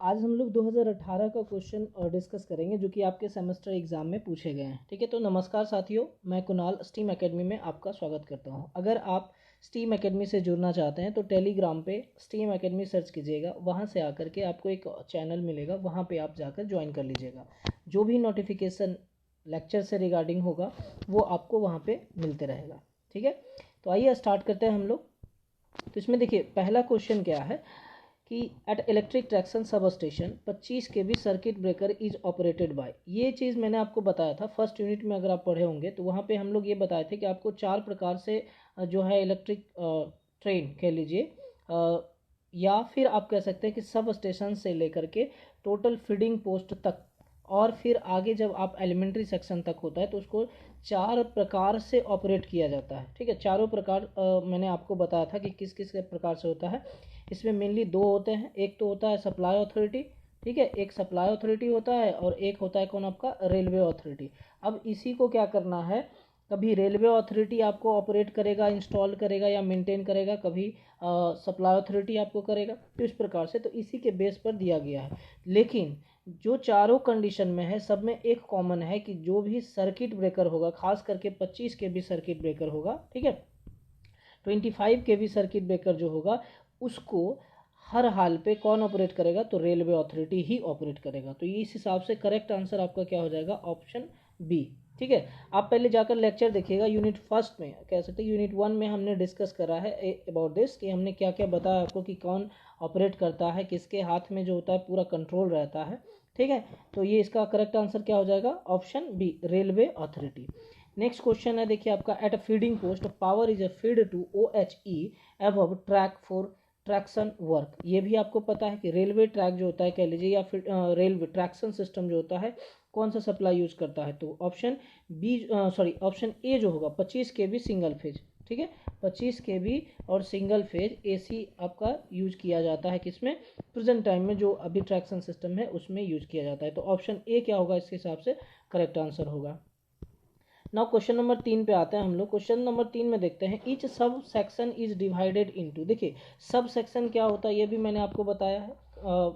आज हम लोग 2018 का क्वेश्चन डिस्कस करेंगे जो कि आपके सेमेस्टर एग्जाम में पूछे गए हैं। ठीक है, तो नमस्कार साथियों, मैं कुणाल स्टीम एकेडमी में आपका स्वागत करता हूं। अगर आप स्टीम एकेडमी से जुड़ना चाहते हैं तो टेलीग्राम पे स्टीम एकेडमी सर्च कीजिएगा, वहां से आकर के आपको एक चैनल मिलेगा, वहां पे आप जाकर ज्वाइन कर लीजिएगा। जो भी नोटिफिकेशन लेक्चर से रिगार्डिंग होगा वो आपको वहाँ पर मिलते रहेगा। ठीक है, तो आइए स्टार्ट करते हैं हम लोग। तो इसमें देखिए पहला क्वेश्चन क्या है कि at electric traction sub station 25 kV circuit breaker is operated by. ये चीज़ मैंने आपको बताया था फर्स्ट यूनिट में, अगर आप पढ़े होंगे तो वहाँ पे हम लोग ये बताए थे कि आपको 4 प्रकार से जो है इलेक्ट्रिक ट्रेन कह लीजिए, या फिर आप कह सकते हैं कि सब स्टेशन से लेकर के टोटल फीडिंग पोस्ट तक, और फिर आगे जब आप एलिमेंट्री सेक्शन तक होता है तो उसको 4 प्रकार से ऑपरेट किया जाता है। ठीक है, चारों प्रकार मैंने आपको बताया था कि किस किस प्रकार से होता है। इसमें मेनली 2 होते हैं, एक तो होता है सप्लाई अथॉरिटी, ठीक है, एक सप्लाई अथॉरिटी होता है और एक होता है कौन, आपका रेलवे अथॉरिटी। अब इसी को क्या करना है, कभी रेलवे अथॉरिटी आपको ऑपरेट करेगा, इंस्टॉल करेगा या मेंटेन करेगा, कभी सप्लाई अथॉरिटी आपको करेगा, तो इस प्रकार से, तो इसी के बेस पर दिया गया है। लेकिन जो चारों कंडीशन में है सब में एक कॉमन है कि जो भी सर्किट ब्रेकर होगा, खास करके 25 kV सर्किट ब्रेकर होगा, ठीक है, 25 kV सर्किट ब्रेकर जो होगा उसको हर हाल पे कौन ऑपरेट करेगा, तो रेलवे अथॉरिटी ही ऑपरेट करेगा। तो इस हिसाब से करेक्ट आंसर आपका क्या हो जाएगा, ऑप्शन बी। ठीक है, आप पहले जाकर लेक्चर देखिएगा, यूनिट फर्स्ट में कह सकते हैं यूनिट 1 में हमने डिस्कस करा है अबाउट दिस कि हमने क्या क्या बताया आपको कि कौन ऑपरेट करता है, किसके हाथ में जो होता है पूरा कंट्रोल रहता है। ठीक है, तो ये इसका करेक्ट आंसर क्या हो जाएगा, option B, railway authority. Next question है देखिए आपका, at a feeding post power is a feed to OHE above track for traction work. ये भी आपको पता है कि रेलवे ट्रैक जो होता है कह लीजिए, या फिर रेलवे ट्रैक्शन सिस्टम जो होता है कौन सा सप्लाई यूज करता है, तो option B, sorry option A जो होगा 25 kV सिंगल फेज। ठीक है, 25 kV और सिंगल फेज AC आपका यूज किया जाता है किसमें, प्रेजेंट टाइम में जो अभी ट्रैक्शन सिस्टम है उसमें यूज किया जाता है। तो ऑप्शन ए क्या होगा इसके हिसाब से करेक्ट आंसर होगा। नाउ क्वेश्चन नंबर 3 पे आते हैं हम लोग। क्वेश्चन नंबर 3 में देखते हैं, each sub section is divided into. देखिए सब सेक्शन क्या होता है ये भी मैंने आपको बताया है,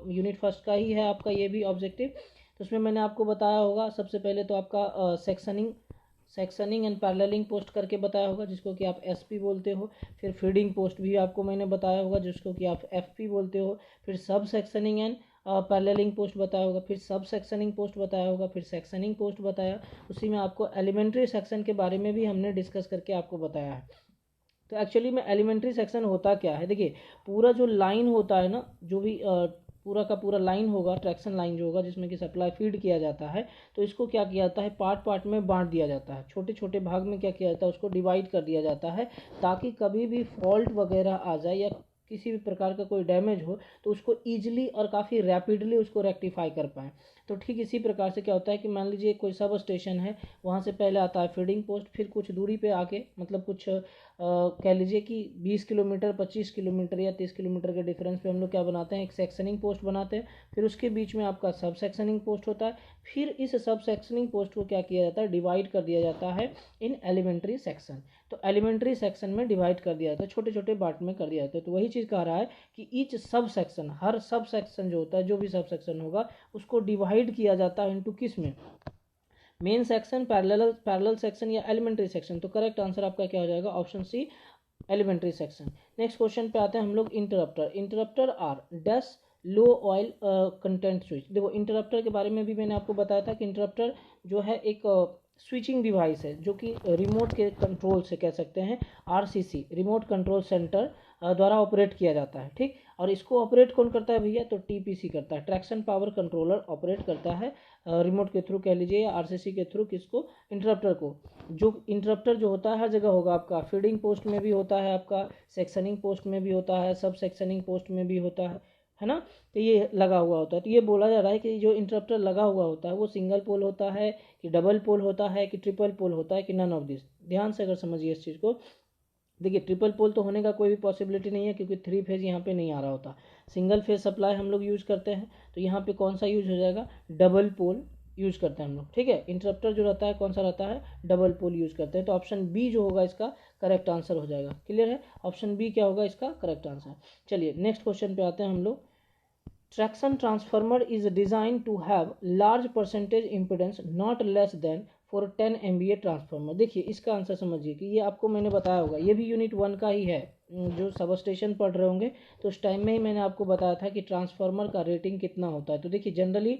यूनिट फर्स्ट का ही है आपका ये भी ऑब्जेक्टिव। तो उसमें मैंने आपको बताया होगा सबसे पहले तो आपका सेक्शनिंग एंड पैरेललिंग पोस्ट करके बताया होगा जिसको कि आप SP बोलते हो। फिर फीडिंग पोस्ट भी आपको मैंने बताया होगा जिसको कि आप FP बोलते हो। फिर सब सेक्शनिंग एंड पैरेललिंग पोस्ट बताया होगा, फिर सब सेक्शनिंग पोस्ट बताया होगा, फिर सेक्शनिंग पोस्ट बताया। उसी में आपको एलिमेंट्री सेक्शन के बारे में भी हमने डिस्कस करके आपको बताया है। तो एक्चुअली में एलिमेंट्री सेक्शन होता क्या है, देखिए पूरा जो लाइन होता है ना, जो भी पूरा का पूरा लाइन होगा, ट्रैक्शन लाइन जो होगा जिसमें कि सप्लाई फीड किया जाता है, तो इसको क्या किया जाता है, पार्ट पार्ट में बांट दिया जाता है, छोटे छोटे भाग में क्या किया जाता है, उसको डिवाइड कर दिया जाता है, ताकि कभी भी फॉल्ट वगैरह आ जाए या किसी भी प्रकार का कोई डैमेज हो तो उसको ईजिली और काफ़ी रैपिडली उसको रेक्टिफाई कर पाएँ। तो ठीक इसी प्रकार से क्या होता है कि मान लीजिए कोई सब स्टेशन है, वहाँ से पहले आता है फीडिंग पोस्ट, फिर कुछ दूरी पे आके मतलब कुछ कह लीजिए कि 20 किलोमीटर 25 किलोमीटर या 30 किलोमीटर के डिफरेंस पे हम लोग क्या बनाते हैं, एक सेक्शनिंग पोस्ट बनाते हैं। फिर उसके बीच में आपका सब सेक्शनिंग पोस्ट होता है। फिर इस सब सेक्शनिंग पोस्ट को क्या किया जाता है, डिवाइड कर दिया जाता है इन एलिमेंट्री सेक्शन। तो एलिमेंट्री सेक्शन में डिवाइड कर दिया जाता है, छोटे छोटे पार्ट में कर दिया जाता है। तो वही चीज़ कह रहा है कि ईच सब सेक्शन, हर सब सेक्शन जो होता है, जो भी सब सेक्शन होगा उसको डिवाइड किया जाता है इनटू किस में, मेन सेक्शन, पैरेलल सेक्शन या एलिमेंट्री सेक्शन। तो करेक्ट आंसर आपका क्या हो जाएगा, option C, elementary section. Next question पे आते हैं हम लोग, interrupter are dash low oil content switch. देखो इंटरप्टर के बारे में भी मैंने आपको बताया था कि इंटरप्टर जो है एक स्विचिंग डिवाइस है जो कि रिमोट के कंट्रोल से कह सकते हैं, RCC रिमोट कंट्रोल सेंटर द्वारा ऑपरेट किया जाता है। ठीक, और इसको ऑपरेट कौन करता है भैया, तो TPC करता है, ट्रैक्शन पावर कंट्रोलर ऑपरेट करता है रिमोट के थ्रू कह लीजिए या RCC के थ्रू, किसको, इंटरप्टर को। जो इंटरप्टर जो होता है हर जगह होगा, आपका फीडिंग पोस्ट में भी होता है, आपका सेक्शनिंग पोस्ट में भी होता है, सब सेक्शनिंग पोस्ट में भी होता है ना। तो ये लगा हुआ होता है। तो ये बोला जा रहा है कि जो इंटरप्टर लगा हुआ होता है वो सिंगल पोल होता है कि डबल पोल होता है कि ट्रिपल पोल होता है कि नन ऑफ दिस। ध्यान से अगर समझिए इस चीज़ को। देखिए ट्रिपल पोल तो होने का कोई भी पॉसिबिलिटी नहीं है क्योंकि 3 फेज यहाँ पे नहीं आ रहा होता, सिंगल फेज सप्लाई हम लोग यूज़ करते हैं। तो यहाँ पे कौन सा यूज हो जाएगा, डबल पोल यूज़ करते हैं हम लोग। ठीक है, इंटरप्टर जो रहता है कौन सा रहता है, डबल पोल यूज़ करते हैं। तो ऑप्शन बी जो होगा इसका करेक्ट आंसर हो जाएगा। क्लियर है, ऑप्शन बी क्या होगा इसका करेक्ट आंसर। चलिए नेक्स्ट क्वेश्चन पे आते हैं हम लोग। Traction transformer is design to have large percentage impedance not less than for 10 MVA transformer. देखिए इसका आंसर समझिए कि ये आपको मैंने बताया होगा, ये भी यूनिट 1 का ही है। जो सब स्टेशन पढ़ रहे होंगे तो उस टाइम में ही मैंने आपको बताया था कि ट्रांसफार्मर का रेटिंग कितना होता है। तो देखिए जनरली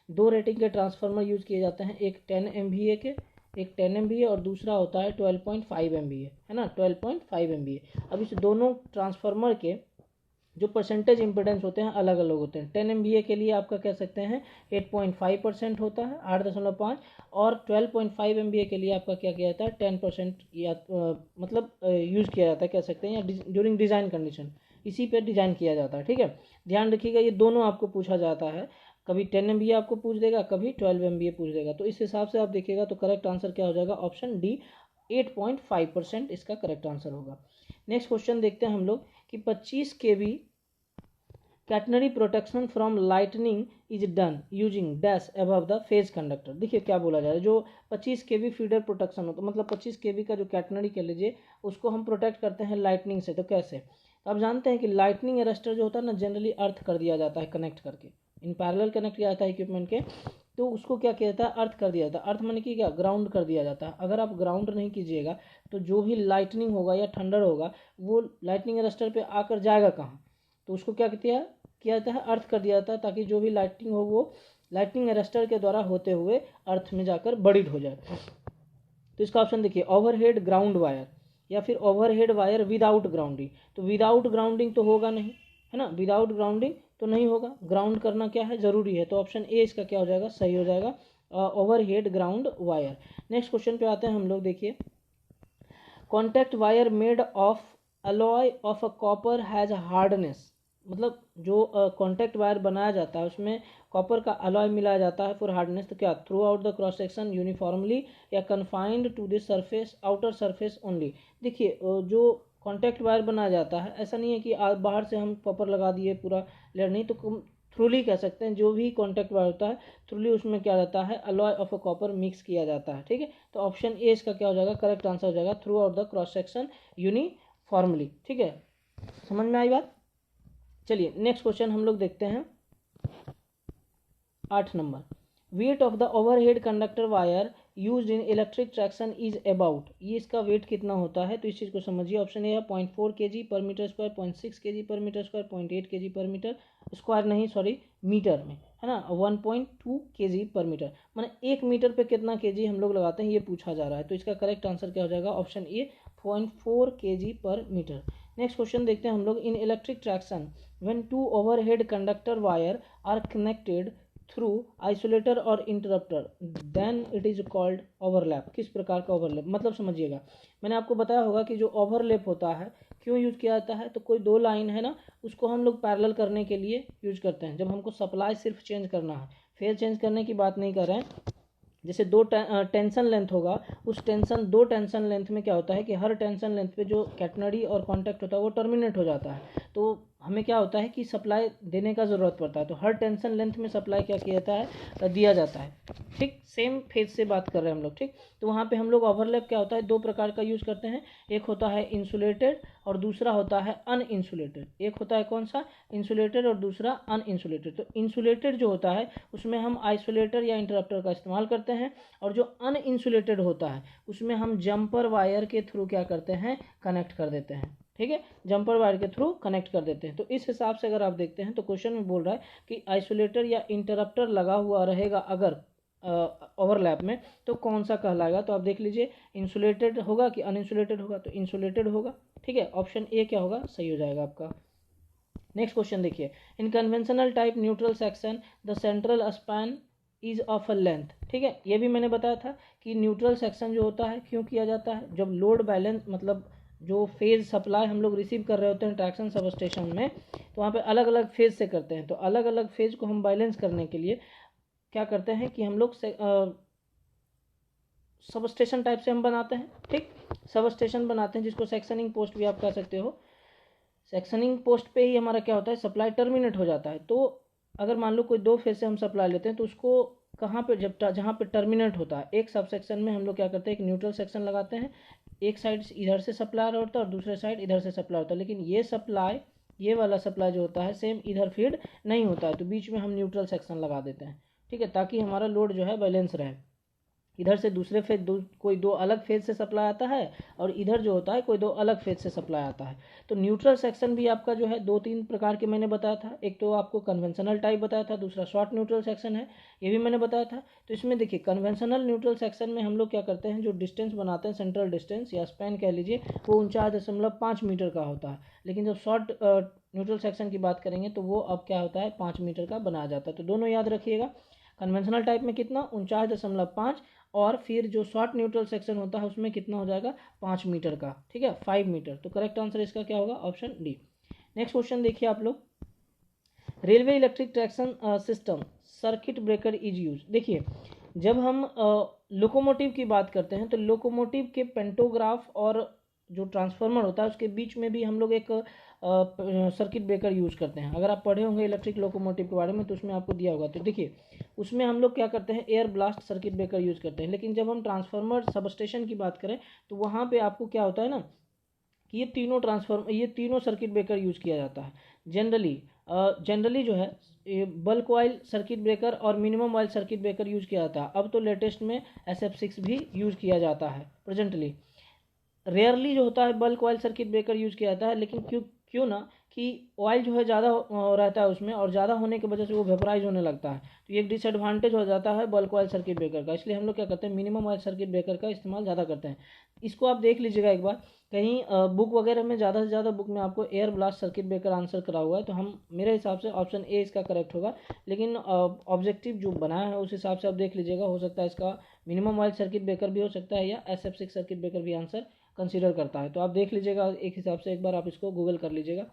2 रेटिंग के ट्रांसफार्मर यूज़ किए जाते हैं, एक 10 MVA के, एक 10 MVA और दूसरा होता है 12.5 MVA, है ना, 12.5 MVA। अब इस दोनों ट्रांसफार्मर के जो परसेंटेज इंपीडेंस होते हैं अलग अलग होते हैं। 10 MVA के लिए आपका कह सकते हैं 8.5% होता है, 8.5, और 12.5 MVA के लिए आपका क्या किया जाता है 10% या मतलब यूज़ किया जाता है कह सकते हैं, या ड्यूरिंग डिज़ाइन कंडीशन इसी पे डिज़ाइन किया जाता है। ठीक है, ध्यान रखिएगा ये दोनों आपको पूछा जाता है, कभी 10 MVA आपको पूछ देगा, कभी 12 MVA पूछ देगा। तो इस हिसाब से आप देखिएगा तो करेक्ट आंसर क्या हो जाएगा, ऑप्शन डी 8.5% इसका करेक्ट आंसर होगा। नेक्स्ट क्वेश्चन देखते हैं हम लोग कि 25 kV catenary protection from lightning is done using dash above the phase conductor. देखिए क्या बोला जा रहा है, जो 25 kV फीडर प्रोटेक्शन होता है, मतलब 25 kV का जो कैटनरी कह लीजिए उसको हम प्रोटेक्ट करते हैं लाइटनिंग से। तो कैसे, तो आप जानते हैं कि लाइटनिंग अरेस्टर जो होता है ना जनरली अर्थ कर दिया जाता है, कनेक्ट करके इन पैरेलल कनेक्ट किया जाता है इक्विपमेंट के, तो उसको क्या किया जाता है, अर्थ कर दिया जाता है। अर्थ माने कि क्या, ग्राउंड कर दिया जाता है। अगर आप ग्राउंड नहीं कीजिएगा तो जो भी लाइटनिंग होगा या थंडर होगा वो लाइटनिंग अरेस्टर पे आकर जाएगा कहाँ, तो उसको क्या किया जाता है, अर्थ कर दिया जाता है, ताकि जो भी लाइटनिंग हो वो लाइटनिंग अरेस्टर के द्वारा होते हुए अर्थ में जाकर बरीड हो जाए। तो इसका ऑप्शन देखिए, ओवरहेड ग्राउंड वायर या फिर ओवरहेड वायर विदाउट ग्राउंडिंग। तो विदाउट ग्राउंडिंग तो होगा नहीं, है ना, विदाउट ग्राउंडिंग तो नहीं होगा, ग्राउंड करना क्या है, जरूरी है। तो ऑप्शन ए इसका क्या हो जाएगा, सही हो जाएगा, overhead ground wire. Next question पे आते हैं हम लोग, देखिए contact wire made of alloy of a copper has hardness, मतलब जो कॉन्टैक्ट वायर बनाया जाता है उसमें कॉपर का अलॉय मिलाया जाता है फॉर हार्डनेस। तो क्या, throughout the cross section uniformly या confined to this surface outer surface only. देखिए जो कॉन्टैक्ट वायर बनाया जाता है ऐसा नहीं है कि बाहर से हम कॉपर लगा दिए पूरा लेयर, नहीं, तो थ्रूली कह सकते हैं, जो भी कॉन्टैक्ट वायर होता है थ्रूली उसमें क्या रहता है, alloy of a copper mix किया जाता है। ठीक है, तो ऑप्शन ए इसका क्या हो जाएगा, करेक्ट आंसर हो जाएगा, through out the cross section uniformly. ठीक है, समझ में आई बात। चलिए नेक्स्ट क्वेश्चन हम लोग देखते हैं 8 number, weight of the overhead conductor wire used in electric traction is about, ये इसका वेट कितना होता है, तो इस चीज़ को समझिए। ऑप्शन ए है 0.4 kg पर मीटर स्क्वायर, 0.6 kg पर मीटर स्क्वायर, 0.8 kg पर मीटर स्क्वायर, नहीं सॉरी मीटर में, है ना, 1.2 kg पर मीटर, माने 1 मीटर पे कितना kg हम लोग लगाते हैं ये पूछा जा रहा है। तो इसका करेक्ट आंसर क्या हो जाएगा, ऑप्शन ए 0.4 kg पर मीटर। नेक्स्ट क्वेश्चन देखते हैं हम लोग, in electric traction when two overhead conductor wire are connected through isolator or interrupter then it is called overlap. किस प्रकार का ओवरलैप, मतलब समझिएगा, मैंने आपको बताया होगा कि जो ओवरलैप होता है क्यों यूज किया जाता है, तो कोई दो लाइन है ना उसको हम लोग पैरेलल करने के लिए यूज करते हैं, जब हमको सप्लाई सिर्फ चेंज करना है, फेज चेंज करने की बात नहीं कर रहे हैं। जैसे दो टेंशन लेंथ होगा, उस दो टेंशन लेंथ में क्या होता है कि हर टेंशन लेंथ पे जो कैटनरी और कॉन्टैक्ट होता है वो टर्मिनेट हो जाता है, तो हमें क्या होता है कि सप्लाई देने का ज़रूरत पड़ता है, तो हर टेंशन लेंथ में सप्लाई क्या किया जाता है, दिया जाता है। ठीक, सेम फेज से बात कर रहे हैं हम लोग। ठीक, तो वहाँ पे हम लोग ओवरलैप क्या होता है, दो प्रकार का यूज़ करते हैं, एक होता है इंसुलेटेड और दूसरा होता है अनइंसुलेटेड। एक होता है कौन सा, इंसुलेटेड, और दूसरा अनइंसुलेटेड। तो इंसुलेटेड जो होता है उसमें हम आइसोलेटर या इंटरप्टर का इस्तेमाल करते हैं, और जो अनइंसुलेटेड होता है उसमें हम जंपर वायर के थ्रू क्या करते हैं, कनेक्ट कर देते हैं। ठीक है, जंपर वायर के थ्रू कनेक्ट कर देते हैं। तो इस हिसाब से अगर आप देखते हैं तो क्वेश्चन में बोल रहा है कि आइसोलेटर या इंटरप्टर लगा हुआ रहेगा अगर ओवरलैप में तो कौन सा कहलाएगा। तो आप देख लीजिए इंसुलेटेड होगा कि अनइंसुलेटेड होगा, तो इंसुलेटेड होगा। ठीक है, ऑप्शन ए क्या होगा, सही हो जाएगा आपका। नेक्स्ट क्वेश्चन देखिए, इन conventional type neutral section the central span is of a length. ठीक है, ये भी मैंने बताया था कि न्यूट्रल सेक्शन जो होता है क्यों किया जाता है, जब लोड बैलेंस मतलब जो फेज सप्लाई हम लोग रिसीव कर रहे होते हैं ट्रैक्शन सब स्टेशन में, तो वहाँ पे अलग अलग फेज से करते हैं, तो अलग अलग फेज को हम बैलेंस करने के लिए क्या करते हैं कि हम लोग सब स्टेशन टाइप से हम बनाते हैं। ठीक, सब स्टेशन बनाते हैं जिसको सेक्शनिंग पोस्ट भी आप कह सकते हो। सेक्शनिंग पोस्ट पे ही हमारा क्या होता है, सप्लाई टर्मिनेट हो जाता है। तो अगर मान लो कोई दो फेज से हम सप्लाई लेते हैं तो उसको कहाँ पे, जब जहाँ पे टर्मिनेट होता है एक सब सेक्शन में हम लोग क्या करते हैं, एक न्यूट्रल सेक्शन लगाते हैं, एक साइड इधर से सप्लाई होता है और दूसरे साइड इधर से सप्लाई होता है, लेकिन ये सप्लाई ये वाला सप्लाई जो होता है सेम इधर फीड नहीं होता है, तो बीच में हम न्यूट्रल सेक्शन लगा देते हैं, ठीक है, ताकि हमारा लोड जो है बैलेंस रहे। इधर से दूसरे फेज कोई दो अलग फेज से सप्लाई आता है और इधर जो होता है कोई दो अलग फेज से सप्लाई आता है। तो न्यूट्रल सेक्शन भी आपका जो है 2-3 प्रकार के मैंने बताया था, एक तो आपको कन्वेंशनल टाइप बताया था, दूसरा शॉर्ट न्यूट्रल सेक्शन है, ये भी मैंने बताया था। तो इसमें देखिए कन्वेंशनल न्यूट्रल सेक्शन में हम लोग क्या करते हैं, जो डिस्टेंस बनाते हैं सेंट्रल डिस्टेंस या स्पैन कह लीजिए, वो 49.5 मीटर का होता है। लेकिन जब शॉर्ट न्यूट्रल सेक्शन की बात करेंगे तो वो अब क्या होता है 5 मीटर का बनाया जाता है। तो दोनों याद रखिएगा, कन्वेंशनल टाइप में कितना 49.5, और फिर जो शॉर्ट न्यूट्रल सेक्शन होता है उसमें कितना हो जाएगा 5 मीटर का, ठीक है 5 मीटर। तो करेक्ट आंसर इसका क्या होगा ऑप्शन डी। नेक्स्ट क्वेश्चन देखिए आप लोग, railway electric traction system circuit breaker is use. देखिए जब हम लोकोमोटिव की बात करते हैं तो लोकोमोटिव के पेंटोग्राफ और जो ट्रांसफार्मर होता है उसके बीच में भी हम लोग एक सर्किट ब्रेकर यूज करते हैं। अगर आप पढ़े होंगे इलेक्ट्रिक लोकोमोटिव के बारे में तो उसमें आपको दिया होगा। तो देखिए उसमें हम लोग क्या करते हैं air blast circuit breaker use करते हैं। लेकिन जब हम ट्रांसफार्मर सबस्टेशन की बात करें तो वहाँ पे आपको क्या होता है ना कि ये तीनों सर्किट ब्रेकर यूज किया जाता है। जनरली जो है बल्क वाइल सर्किट ब्रेकर और minimum while circuit breaker use किया जाता है। अब तो लेटेस्ट में SF6 भी यूज किया जाता है प्रेजेंटली। रेयरली जो होता है bulk oil circuit breaker use किया जाता है, लेकिन क्यों ना कि ऑयल जो है ज़्यादा रहता है उसमें, और ज़्यादा होने की वजह से वो वेपराइज होने लगता है, तो ये एक डिसएडवांटेज हो जाता है बल्क ऑयल सर्किट ब्रेकर का। इसलिए हम लोग क्या करते हैं मिनिमम ऑयल सर्किट ब्रेकर का इस्तेमाल ज़्यादा करते हैं। इसको आप देख लीजिएगा एक बार, कहीं बुक वगैरह में ज़्यादा से ज़्यादा बुक में आपको air blast circuit breaker answer करा हुआ है, तो हम मेरे हिसाब से ऑप्शन ए इसका करेक्ट होगा। लेकिन ऑब्जेक्टिव जो बनाया है उस हिसाब से आप देख लीजिएगा, हो सकता है इसका मिनिमम ऑयल सर्किट ब्रेकर भी हो सकता है या SF6 सर्किट ब्रेकर भी आंसर कंसीडर करता है। तो आप देख लीजिएगा एक हिसाब से, एक बार आप इसको गूगल कर लीजिएगा।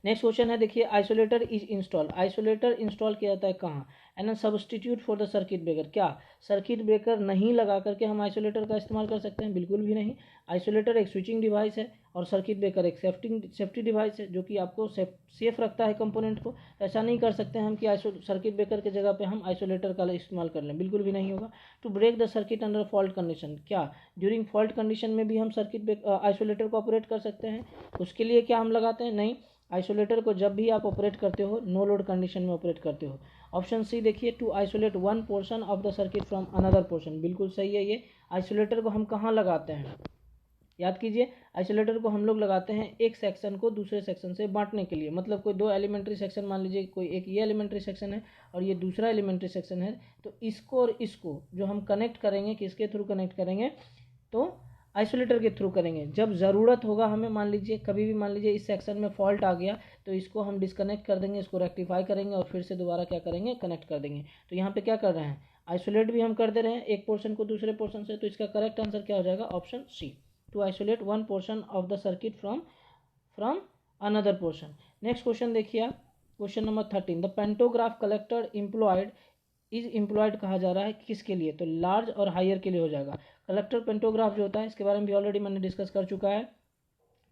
नेक्स्ट क्वेश्चन है देखिए, isolator is install. Isolator install किया जाता है कहाँ? And substitute for the circuit breaker. क्या सर्किट ब्रेकर नहीं लगा करके हम आइसोलेटर का इस्तेमाल कर सकते हैं? बिल्कुल भी नहीं। आइसोलेटर एक स्विचिंग डिवाइस है और सर्किट ब्रेकर एक सेफ्टी डिवाइस है जो कि आपको सेफ रखता है कंपोनेंट को। ऐसा नहीं कर सकते हम कि सर्किट ब्रेकर की जगह पे हम आइसोलेटर का इस्तेमाल कर लें, बिल्कुल भी नहीं होगा। To break the circuit under fault condition. क्या ड्यूरिंग फॉल्ट कंडीशन में भी हम आइसोलेटर को ऑपरेट कर सकते हैं? उसके लिए क्या हम लगाते हैं? नहीं, आइसोलेटर को जब भी आप ऑपरेट करते हो नो लोड कंडीशन में ऑपरेट करते हो। ऑप्शन सी देखिए, to isolate one portion of the circuit from another portion. बिल्कुल सही है ये। आइसोलेटर को हम कहाँ लगाते हैं? याद कीजिए, आइसोलेटर को हम लोग लगाते हैं एक सेक्शन को दूसरे सेक्शन से बांटने के लिए। मतलब कोई दो एलिमेंट्री सेक्शन, मान लीजिए कोई एक ये एलिमेंट्री सेक्शन है और ये दूसरा एलिमेंट्री सेक्शन है, तो इसको और इसको जो हम कनेक्ट करेंगे किसके थ्रू कनेक्ट करेंगे? तो आइसोलेटर के थ्रू करेंगे। जब ज़रूरत होगा हमें, मान लीजिए कभी भी मान लीजिए इस सेक्शन में फॉल्ट आ गया तो इसको हम डिस्कनेक्ट कर देंगे, इसको रेक्टिफाई करेंगे और फिर से दोबारा क्या करेंगे? कनेक्ट कर देंगे। तो यहाँ पे क्या कर रहे हैं? आइसोलेट भी हम कर दे रहे हैं एक पोर्शन को दूसरे पोर्शन से। तो इसका करेक्ट आंसर क्या हो जाएगा? Option C, to isolate one portion of the circuit from another portion. Next question देखिए आप, question number 13। The pantograph collector employed कहा जा रहा है किसके लिए? तो लार्ज और हायर के लिए हो जाएगा। कलेक्टर पेंटोग्राफ जो होता है इसके बारे में भी ऑलरेडी मैंने डिस्कस कर चुका है।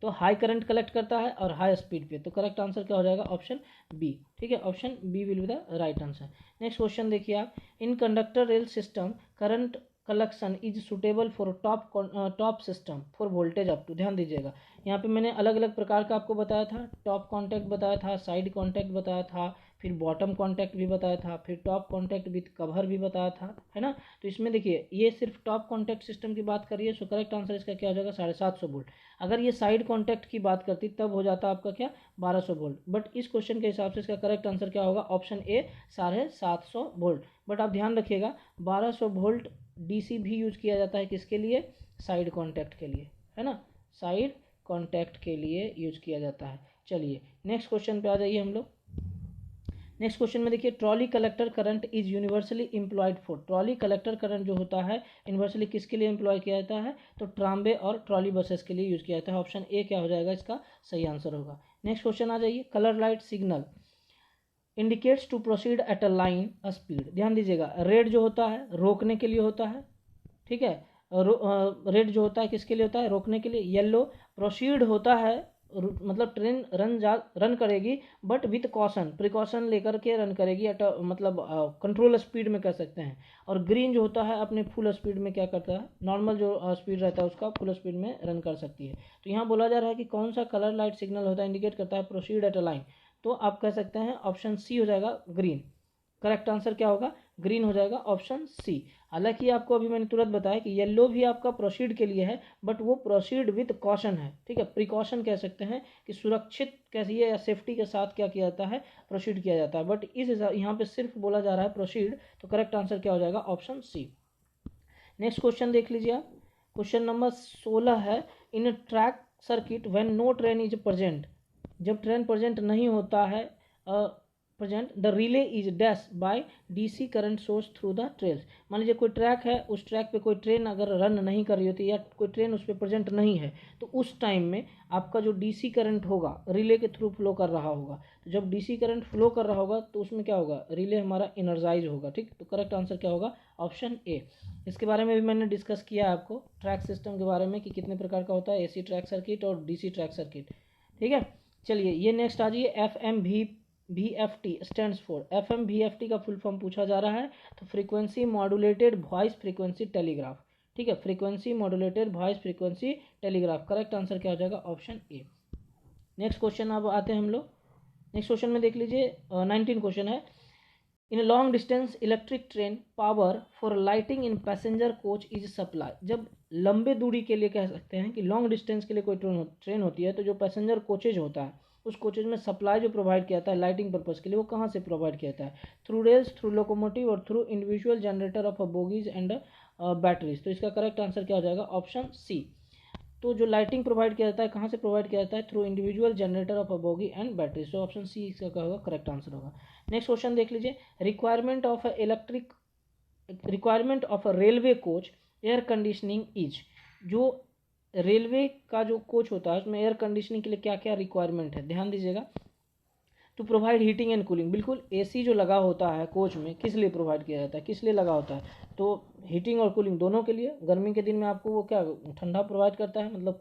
तो हाई करंट कलेक्ट करता है और हाई स्पीड पे। तो करेक्ट आंसर क्या हो जाएगा? ऑप्शन बी, ठीक है, option B will be the right answer. Next question देखिए आप, in conductor rail system current collection is suitable for top system for voltage up to. ध्यान दीजिएगा, यहाँ पे मैंने अलग अलग प्रकार का आपको बताया था। टॉप कॉन्टैक्ट बताया था, साइड कॉन्टैक्ट बताया था, फिर बॉटम कॉन्टैक्ट भी बताया था, फिर टॉप कॉन्टैक्ट विथ कवर भी बताया था, है ना। तो इसमें देखिए ये सिर्फ टॉप कॉन्टैक्ट सिस्टम की बात करिए, सो करेक्ट आंसर इसका क्या हो जाएगा? 750 वोल्ट। अगर ये साइड कॉन्टैक्ट की बात करती तब हो जाता आपका क्या? 1200 वोल्ट। बट इस क्वेश्चन के हिसाब से इसका करेक्ट आंसर क्या होगा? Option A, 750 volt. बट आप ध्यान रखिएगा 1200 वोल्ट DC भी यूज किया जाता है किसके लिए? साइड कॉन्टैक्ट के लिए, है ना, साइड कॉन्टैक्ट के लिए यूज किया जाता है। चलिए नेक्स्ट क्वेश्चन पे आ जाइए हम लोग। नेक्स्ट क्वेश्चन में देखिए, trolley collector current is universally employed for. Trolley collector current जो होता है यूनिवर्सली किसके लिए एम्प्लॉय किया जाता है? तो ट्राम्बे और ट्रॉली बसेस के लिए यूज किया जाता है। ऑप्शन ए क्या हो जाएगा? इसका सही आंसर होगा। नेक्स्ट क्वेश्चन आ जाइए, colour light signal indicates to proceed at a line a speed. ध्यान दीजिएगा, रेड जो होता है रोकने के लिए होता है, ठीक है, रेड जो होता है किसके लिए होता है? रोकने के लिए। येलो प्रोसीड होता है मतलब ट्रेन रन करेगी बट विथ कॉशन, प्रिकॉशन लेकर के रन करेगी एट मतलब कंट्रोल स्पीड में कह सकते हैं। और ग्रीन जो होता है अपने फुल स्पीड में क्या करता है, नॉर्मल जो स्पीड रहता है उसका फुल स्पीड में रन कर सकती है। तो यहाँ बोला जा रहा है कि कौन सा कलर लाइट सिग्नल होता है इंडिकेट करता है प्रोसीड एट अ लाइन, तो आप कह सकते हैं ऑप्शन सी हो जाएगा ग्रीन। करेक्ट आंसर क्या होगा, ग्रीन हो जाएगा ऑप्शन सी। हालांकि आपको अभी मैंने तुरंत बताया कि येलो भी आपका प्रोसीड के लिए है बट वो प्रोसीड विद कॉशन है, ठीक है, प्रिकॉशन कह सकते हैं कि सुरक्षित कैसी है या सेफ्टी के साथ क्या किया जाता है, प्रोसीड किया जाता है। बट इस यहाँ पे सिर्फ बोला जा रहा है प्रोसीड, तो करेक्ट आंसर क्या हो जाएगा, ऑप्शन सी। नेक्स्ट क्वेश्चन देख लीजिए आप, क्वेश्चन नंबर 16 है, in track circuit when no train is present, जब ट्रेन प्रेजेंट नहीं होता है present, the relay is dash by DC current source through the trails. मान लीजिए कोई ट्रैक है, उस ट्रैक पे कोई ट्रेन अगर रन नहीं कर रही होती या कोई ट्रेन उस पर प्रेजेंट नहीं है, तो उस टाइम में आपका जो डीसी करंट होगा रिले के थ्रू फ्लो कर रहा होगा। तो जब डीसी करंट फ्लो कर रहा होगा तो उसमें क्या होगा, रिले हमारा एनर्जाइज होगा, ठीक। तो करेक्ट आंसर क्या होगा, ऑप्शन ए। इसके बारे में भी मैंने डिस्कस किया आपको ट्रैक सिस्टम के बारे में कि कितने प्रकार का होता है, एसी ट्रैक सर्किट और डीसी ट्रैक सर्किट, ठीक है। चलिए ये नेक्स्ट आ जाइए, FMVFT स्टैंड्स फॉर, FMVFT का फुल फॉर्म पूछा जा रहा है, तो frequency modulated voice frequency telegraph, ठीक है, frequency modulated voice frequency telegraph. Correct answer क्या हो जाएगा, ऑप्शन ए। नेक्स्ट क्वेश्चन अब आते हैं हम लोग, नेक्स्ट क्वेश्चन में देख लीजिए 19 क्वेश्चन है, in long distance electric train power for lighting in passenger coach is supply. जब लंबे दूरी के लिए कह सकते हैं कि लॉन्ग डिस्टेंस के लिए कोई ट्रेन होती है, तो जो पैसेंजर कोचेज होता है उस कोचेज में सप्लाई जो प्रोवाइड किया जाता है लाइटिंग पर्पज़ के लिए, वो कहाँ से प्रोवाइड किया जाता है, थ्रू रेल्स, थ्रू लोकोमोटिव और through individual generator of bogies and batteries. तो इसका करेक्ट आंसर क्या हो जाएगा, ऑप्शन सी। तो जो लाइटिंग प्रोवाइड किया जाता है कहाँ से प्रोवाइड किया जाता है, through individual generator of a bogie and battery. So option C इसका क्या होगा, करेक्ट आंसर होगा। नेक्स्ट क्वेश्चन देख लीजिए, requirement of a railway coach air conditioning is. जो रेलवे का जो कोच होता है उसमें एयर कंडीशनिंग के लिए क्या क्या रिक्वायरमेंट है, ध्यान दीजिएगा। To provide heating and cooling, बिल्कुल एसी जो लगा होता है कोच में किस लिए प्रोवाइड किया जाता है, किस लिए लगा होता है, तो हीटिंग और कूलिंग दोनों के लिए। गर्मी के दिन में आपको वो क्या ठंडा प्रोवाइड करता है, मतलब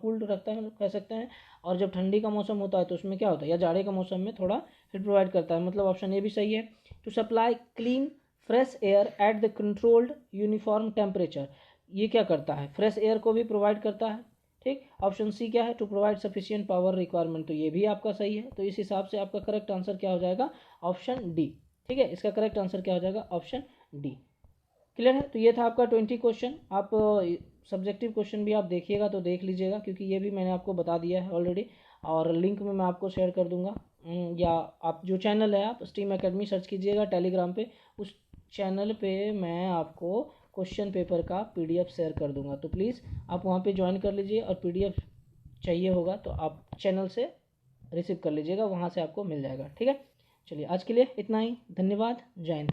कूल्ड रखता है कह सकते हैं। और जब ठंडी का मौसम होता है तो उसमें क्या होता है, या जाड़े का मौसम में थोड़ा फिर प्रोवाइड करता है, मतलब ऑप्शन ए भी सही है। To supply clean fresh air at the controlled uniform temperature, ये क्या करता है, फ्रेश एयर को भी प्रोवाइड करता है, ठीक। ऑप्शन सी क्या है, to provide sufficient power requirement, तो ये भी आपका सही है। तो इस हिसाब से आपका करेक्ट आंसर क्या हो जाएगा, ऑप्शन डी, ठीक है। इसका करेक्ट आंसर क्या हो जाएगा, ऑप्शन डी। क्लियर है। तो ये था आपका 20 क्वेश्चन। आप सब्जेक्टिव क्वेश्चन भी आप देखिएगा तो देख लीजिएगा, क्योंकि ये भी मैंने आपको बता दिया है ऑलरेडी, और लिंक में मैं आपको शेयर कर दूंगा। या आप जो चैनल है आप स्टीम एकेडमी सर्च कीजिएगा टेलीग्राम पे, उस चैनल पे मैं आपको क्वेश्चन पेपर का PDF शेयर कर दूंगा, तो प्लीज़ आप वहाँ पे ज्वाइन कर लीजिए। और PDF चाहिए होगा तो आप चैनल से रिसीव कर लीजिएगा, वहाँ से आपको मिल जाएगा, ठीक है। चलिए आज के लिए इतना ही, धन्यवाद, जय हिंद।